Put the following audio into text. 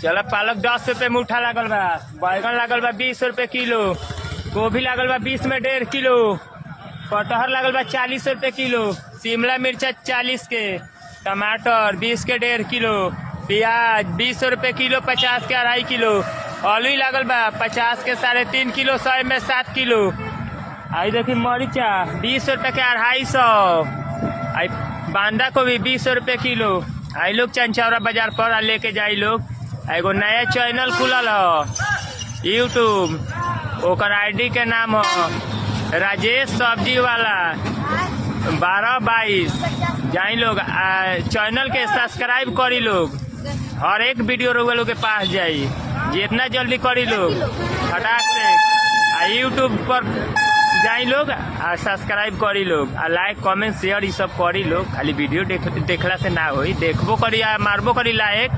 चलो पालक 10 रुपए मुठा लागल बा, बैगन लागल बा 20 रुपए किलो, गोभी लागल बा 20 में 1.5 किलो, कटहर लागल बा 40 रुपए किलो, शिमला मिर्चा 40 के, टमाटर 20 के 1.5 किलो, प्याज 20 रुपए किलो 50 के 2.5 किलो, आलू लागल बा 50 के 3.5 किलो, 100 में 7 किलो। आई देखी मरीचा 20 रुपए के 250, आई बांदा को भी 20 रुपए किलो। आई लोग चंचौरा बाजार पर लेके जाई लोग। एगो नया चैनल खुलल ह यूट्यूब, ओकर आईडी के नाम ह राजेश सब्जी वाला 1222। जाई लोग चैनल के सब्सक्राइब करी लोग, हर एक वीडियो रोग लोग के पास जाई, जितना जल्दी करी लोग फटाक से। यूट्यूब पर जाई लोग आ सब्सक्राइब करी लोग, आ लाइक कमेंट शेयर ये सब करी लोग। खाली वीडियो देखला से ना होई, देखबो करी आ मारबो करी लाइक।